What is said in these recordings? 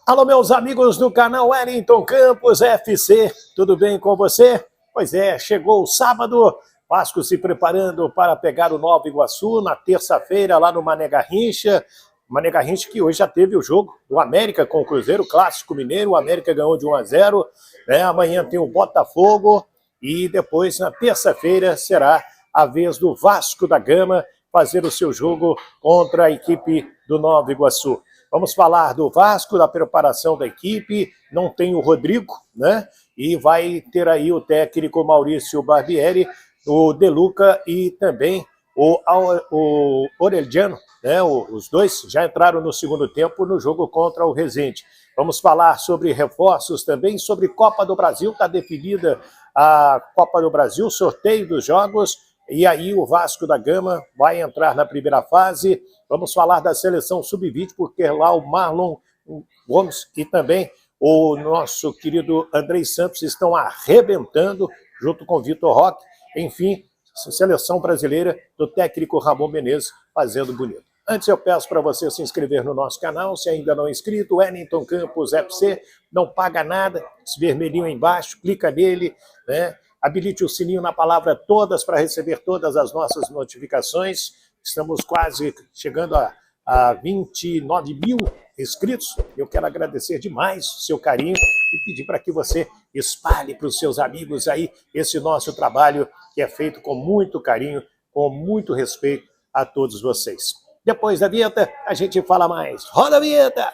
Alô, meus amigos do canal Wellington Campos FC, tudo bem com você? Pois é, chegou o sábado, Vasco se preparando para pegar o Nova Iguaçu na terça-feira lá no Mané Garrincha. Mané Garrincha que hoje já teve o jogo do América com o Cruzeiro, Clássico Mineiro, o América ganhou de 1-0, né? Amanhã tem o Botafogo e depois na terça-feira será a vez do Vasco da Gama fazer o seu jogo contra a equipe do Nova Iguaçu. Vamos falar do Vasco, da preparação da equipe, não tem o Rodrigo, né? E vai ter aí o técnico Maurício Barbieri, o De Luca e também o Orelhano, né? Os dois já entraram no segundo tempo no jogo contra o Resende. Vamos falar sobre reforços também, sobre Copa do Brasil, está definida a Copa do Brasil, sorteio dos jogos, e aí o Vasco da Gama vai entrar na primeira fase. Vamos falar da seleção sub-20, porque lá o Marlon Gomes e também o nosso querido Andrei Santos estão arrebentando, junto com o Vitor Roque. Enfim, seleção brasileira do técnico Ramon Menezes fazendo bonito. Antes eu peço para você se inscrever no nosso canal, se ainda não é inscrito, Wellington Campos FC, não paga nada, esse vermelhinho aí embaixo, clica nele, né? Habilite o sininho na palavra todas para receber todas as nossas notificações. Estamos quase chegando a 29 mil inscritos. Eu quero agradecer demais o seu carinho e pedir para que você espalhe para os seus amigos aí esse nosso trabalho que é feito com muito carinho, com muito respeito a todos vocês. Depois da vinheta, a gente fala mais. Roda a vinheta!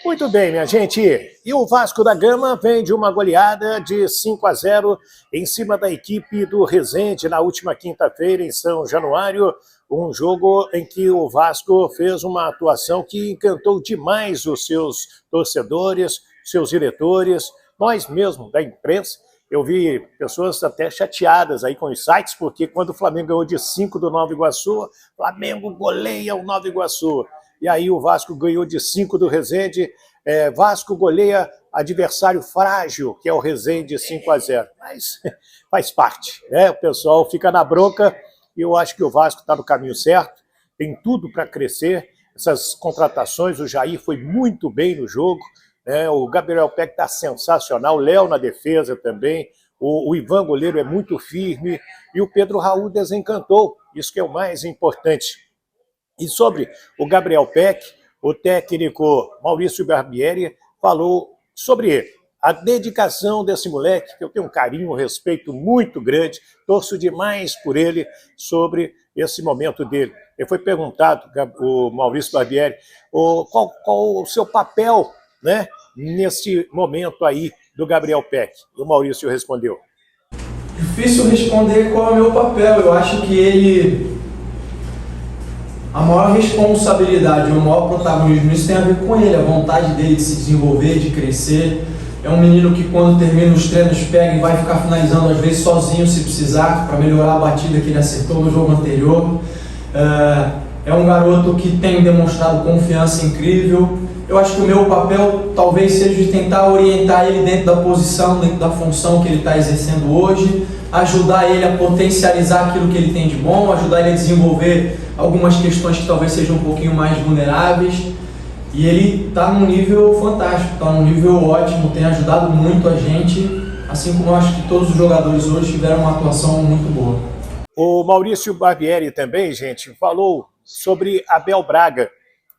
Muito bem, minha gente. E o Vasco da Gama vem de uma goleada de 5-0 em cima da equipe do Resende na última quinta-feira em São Januário. Um jogo em que o Vasco fez uma atuação que encantou demais os seus torcedores, seus diretores, nós mesmos da imprensa. Eu vi pessoas até chateadas aí com os sites, porque quando o Flamengo ganhou de 5 do Nova Iguaçu, Flamengo goleia o Nova Iguaçu. E aí o Vasco ganhou de 5 do Resende. Vasco goleia adversário frágil, que é o Resende, 5-0. Mas faz parte, né? O pessoal fica na bronca e eu acho que o Vasco está no caminho certo. Tem tudo para crescer. Essas contratações, o Jair foi muito bem no jogo, né? O Gabriel Peck está sensacional, o Léo na defesa também. O Ivan goleiro é muito firme e o Pedro Raul desencantou. Isso que é o mais importante. E sobre o Gabriel Peck, o técnico Maurício Barbieri falou sobre ele. A dedicação desse moleque, que eu tenho um carinho, um respeito muito grande, torço demais por ele sobre esse momento dele. Ele foi perguntado, o Maurício Barbieri, qual o seu papel, né, nesse momento aí do Gabriel Peck. E o Maurício respondeu. Difícil responder qual é o meu papel. Eu acho que ele... A maior responsabilidade, o maior protagonismo, isso tem a ver com ele, a vontade dele de se desenvolver, de crescer. É um menino que quando termina os treinos pega e vai ficar finalizando às vezes sozinho se precisar, para melhorar a batida que ele acertou no jogo anterior. É um garoto que tem demonstrado confiança incrível. Eu acho que o meu papel talvez seja de tentar orientar ele dentro da posição, dentro da função que ele está exercendo hoje, ajudar ele a potencializar aquilo que ele tem de bom, ajudar ele a desenvolver algumas questões que talvez sejam um pouquinho mais vulneráveis. E ele está num nível fantástico, está num nível ótimo, tem ajudado muito a gente, assim como eu acho que todos os jogadores hoje tiveram uma atuação muito boa. O Maurício Barbieri também, gente, falou sobre Abel Braga.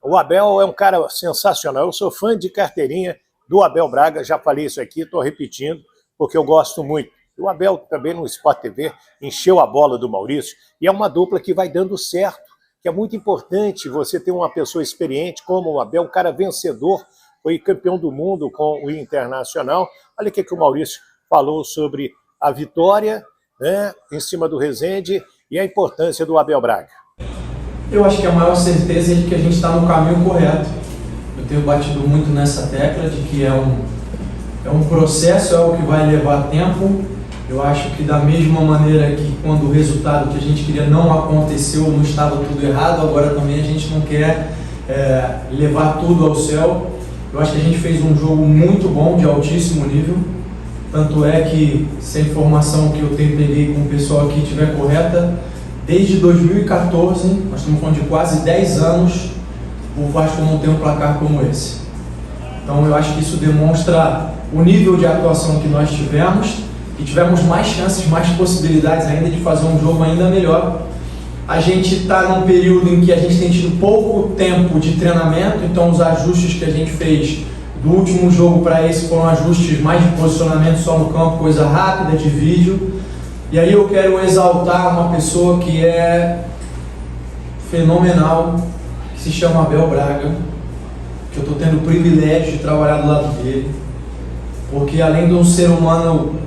O Abel é um cara sensacional, eu sou fã de carteirinha do Abel Braga, já falei isso aqui, estou repetindo, porque eu gosto muito. O Abel também no Sport TV encheu a bola do Maurício, e é uma dupla que vai dando certo, que é muito importante você ter uma pessoa experiente como o Abel, um cara vencedor, foi campeão do mundo com o Internacional. Olha o que o Maurício falou sobre a vitória, né, em cima do Resende e a importância do Abel Braga. Eu acho que a maior certeza é de que a gente está no caminho correto. Eu tenho batido muito nessa tecla de que é um processo, é algo que vai levar tempo. Eu acho que da mesma maneira que quando o resultado que a gente queria não aconteceu, não estava tudo errado, agora também a gente não quer levar tudo ao céu. Eu acho que a gente fez um jogo muito bom, de altíssimo nível. Tanto é que, se a informação que eu peguei com o pessoal informação aqui estiver correta, desde 2014, nós estamos falando de quase 10 anos, o Vasco não tem um placar como esse. Então eu acho que isso demonstra o nível de atuação que nós tivemos e tivemos mais chances, mais possibilidades ainda de fazer um jogo ainda melhor. A gente está num período em que a gente tem tido pouco tempo de treinamento, então os ajustes que a gente fez do último jogo para esse foram ajustes mais de posicionamento só no campo, coisa rápida, de vídeo. E aí eu quero exaltar uma pessoa que é fenomenal, que se chama Abel Braga, que eu estou tendo o privilégio de trabalhar do lado dele, porque além de um ser humano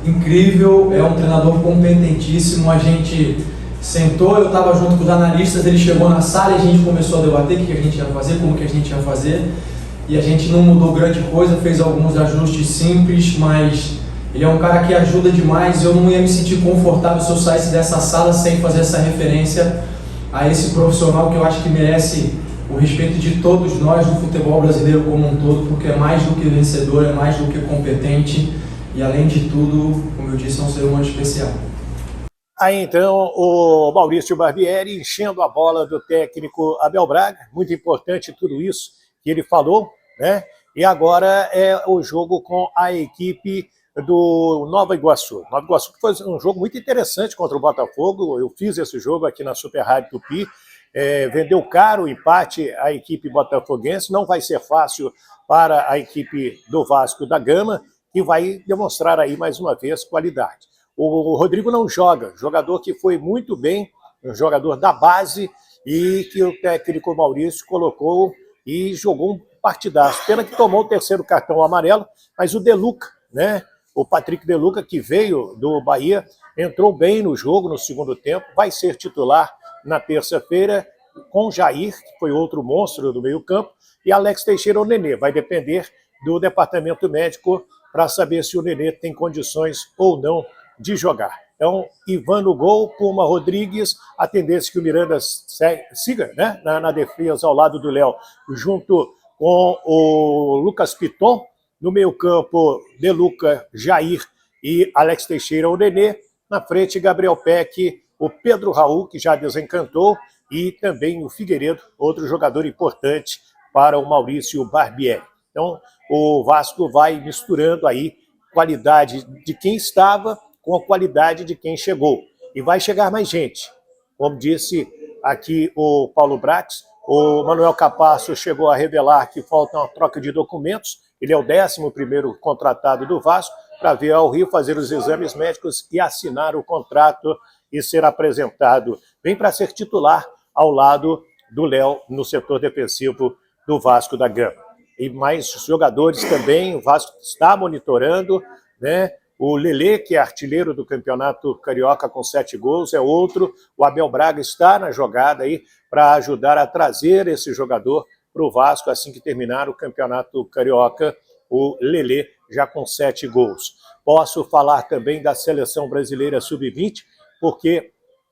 incrível, é um treinador competentíssimo. A gente sentou, eu estava junto com os analistas, ele chegou na sala e a gente começou a debater o que a gente ia fazer, como que a gente ia fazer, e a gente não mudou grande coisa, fez alguns ajustes simples, mas ele é um cara que ajuda demais. Eu não ia me sentir confortável se eu saísse dessa sala sem fazer essa referência a esse profissional que eu acho que merece o respeito de todos nós do futebol brasileiro como um todo, porque é mais do que vencedor, é mais do que competente e, além de tudo, como eu disse, é um ser humano especial. Aí então o Maurício Barbieri enchendo a bola do técnico Abel Braga, muito importante tudo isso que ele falou, né? E agora é o jogo com a equipe do Nova Iguaçu. Nova Iguaçu foi um jogo muito interessante contra o Botafogo. Eu fiz esse jogo aqui na Super Rádio Tupi. Vendeu caro o empate a equipe botafoguense. Não vai ser fácil para a equipe do Vasco da Gama, que vai demonstrar aí mais uma vez qualidade. O Rodrigo não joga, jogador que foi muito bem, um jogador da base e que o técnico Maurício colocou e jogou um partidaço. Pena que tomou o terceiro cartão amarelo, mas o De Luca, né? O Patrick De Luca, que veio do Bahia, entrou bem no jogo no segundo tempo, vai ser titular na terça-feira com Jair, que foi outro monstro do meio-campo, e Alex Teixeira ou Nenê. Vai depender do departamento médico para saber se o Nenê tem condições ou não de jogar. Então, Ivan no gol, Puma Rodrigues, a tendência que o Miranda siga, né, na defesa ao lado do Léo, junto com o Lucas Piton. No meio-campo, De Luca, Jair e Alex Teixeira ou Nenê. Na frente, Gabriel Peck, o Pedro Raul, que já desencantou, e também o Figueiredo, outro jogador importante para o Maurício Barbieri. Então, o Vasco vai misturando aí qualidade de quem estava com a qualidade de quem chegou. E vai chegar mais gente. Como disse aqui o Paulo Brax, o Manuel Capasso chegou a revelar que falta uma troca de documentos. Ele é o 11º contratado do Vasco para vir ao Rio fazer os exames médicos e assinar o contrato e ser apresentado. Vem para ser titular ao lado do Léo no setor defensivo do Vasco da Gama. E mais jogadores também, o Vasco está monitorando, né? O Lelê, que é artilheiro do Campeonato Carioca com 7 gols, é outro. O Abel Braga está na jogada aí para ajudar a trazer esse jogador para o Vasco assim que terminar o Campeonato Carioca, o Lelê já com 7 gols. Posso falar também da Seleção Brasileira Sub-20, porque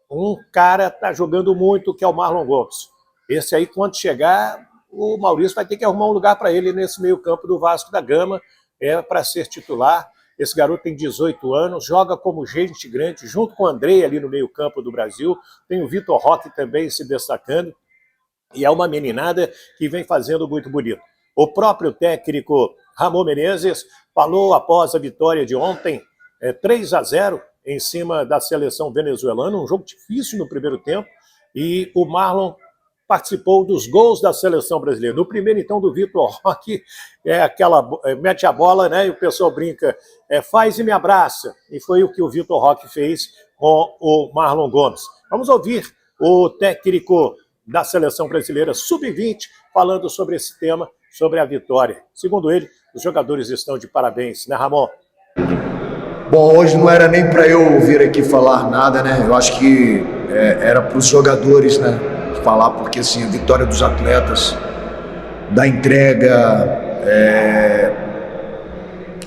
um cara está jogando muito, que é o Marlon Gomes. Esse aí, quando chegar, o Maurício vai ter que arrumar um lugar para ele nesse meio-campo do Vasco da Gama, para ser titular. Esse garoto tem 18 anos, joga como gente grande, junto com o Andrei ali no meio-campo do Brasil. Tem o Vitor Roque também se destacando. E é uma meninada que vem fazendo muito bonito. O próprio técnico Ramon Menezes falou após a vitória de ontem, 3-0 em cima da seleção venezuelana, um jogo difícil no primeiro tempo, e o Marlon participou dos gols da seleção brasileira. No primeiro, então, do Vitor Roque, mete a bola, né, e o pessoal brinca, faz e me abraça. E foi o que o Vitor Roque fez com o Marlon Gomes. Vamos ouvir o técnico da Seleção Brasileira Sub-20, falando sobre esse tema, sobre a vitória. Segundo ele, os jogadores estão de parabéns, né, Ramon? Bom, hoje não era nem para eu vir aqui falar nada, né? Eu acho que era para os jogadores, né, falar, porque assim, a vitória dos atletas, da entrega,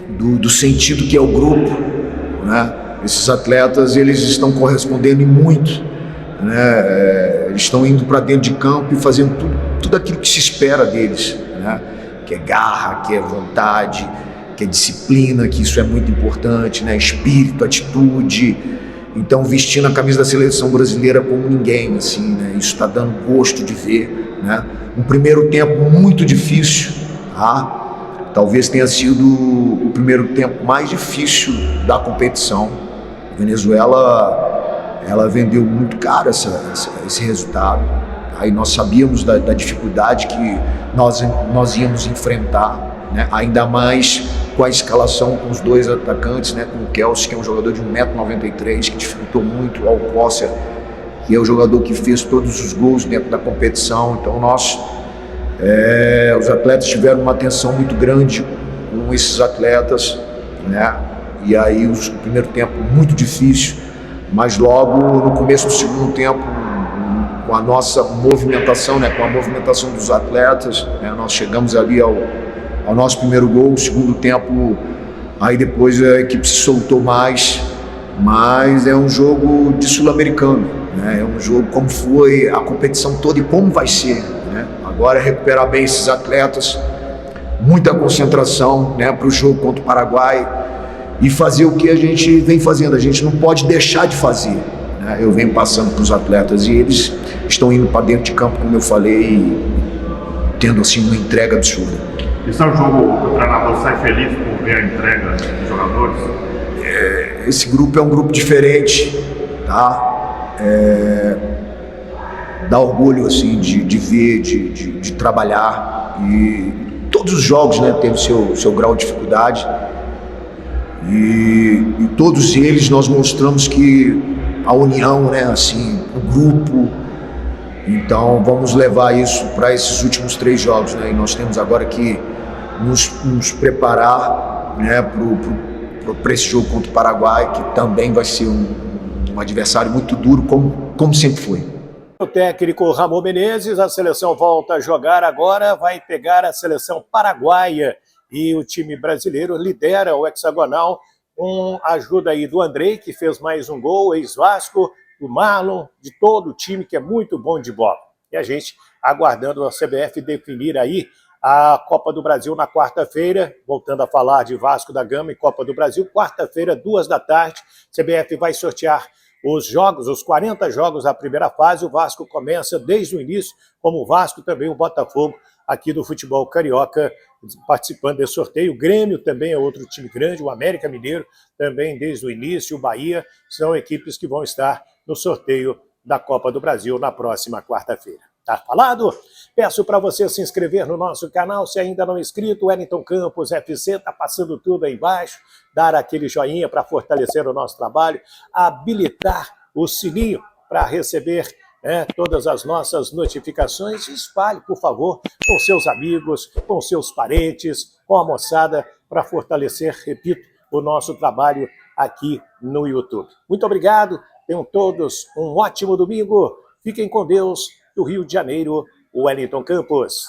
do sentido que é o grupo, né? Esses atletas, eles estão correspondendo em muito. Né? Eles estão indo para dentro de campo e fazendo tudo aquilo que se espera deles, né? Que é garra, que é vontade, que é disciplina, que isso é muito importante, né? Espírito, atitude, então vestindo a camisa da seleção brasileira como ninguém, assim, né? Isso está dando gosto de ver, né? Um primeiro tempo muito difícil, tá? Talvez tenha sido o primeiro tempo mais difícil da competição. A Venezuela, ela vendeu muito caro esse resultado. Aí nós sabíamos da dificuldade que nós íamos enfrentar, né? Ainda mais com a escalação com os dois atacantes, né? Com o Kelsey, que é um jogador de 1,93 m, que dificultou muito, ao Alcócer, que é o jogador que fez todos os gols dentro da competição. Então os atletas tiveram uma atenção muito grande com esses atletas, né? E aí o primeiro tempo muito difícil, mas logo no começo do segundo tempo, com a nossa movimentação, né? Com a movimentação dos atletas, né? Nós chegamos ali ao nosso primeiro gol. O segundo tempo, aí depois a equipe se soltou mais, mas é um jogo de sul-americano, né? É um jogo como foi a competição toda e como vai ser, né? Agora é recuperar bem esses atletas, muita concentração, né, para o jogo contra o Paraguai e fazer o que a gente vem fazendo. A gente não pode deixar de fazer, né? Eu venho passando para os atletas e eles estão indo para dentro de campo, como eu falei, tendo assim uma entrega absurda. Isso é um jogo que o treinador sai feliz por ver a entrega dos jogadores? Esse grupo é um grupo diferente, tá? Dá orgulho assim de ver, de trabalhar, e todos os jogos, né, teve seu grau de dificuldade, e todos eles nós mostramos que a união, né, assim, o grupo. Então vamos levar isso para esses últimos 3 jogos, né? E nós temos agora que nos preparar, né, para esse jogo contra o Paraguai, que também vai ser um adversário muito duro, como sempre foi. O técnico Ramon Menezes, a seleção volta a jogar agora, vai pegar a seleção paraguaia, e o time brasileiro lidera o hexagonal com a ajuda aí do Andrei, que fez mais um gol, ex-Vasco, do Marlon, de todo o time que é muito bom de bola. E a gente aguardando a CBF definir aí a Copa do Brasil na quarta-feira, voltando a falar de Vasco da Gama e Copa do Brasil, quarta-feira, 14h, CBF vai sortear os jogos, os 40 jogos da primeira fase. O Vasco começa desde o início, como o Vasco, também o Botafogo aqui do futebol carioca participando desse sorteio. O Grêmio também é outro time grande, o América Mineiro também desde o início, o Bahia, são equipes que vão estar no sorteio da Copa do Brasil na próxima quarta-feira. Tá falado? Peço para você se inscrever no nosso canal, se ainda não é inscrito, Wellington Campos FC, tá passando tudo aí embaixo, dar aquele joinha para fortalecer o nosso trabalho, habilitar o sininho para receber, né, todas as nossas notificações. Espalhe, por favor, com seus amigos, com seus parentes, com a moçada, para fortalecer, repito, o nosso trabalho aqui no YouTube. Muito obrigado, tenham todos um ótimo domingo, fiquem com Deus. Do Rio de Janeiro, Wellington Campos.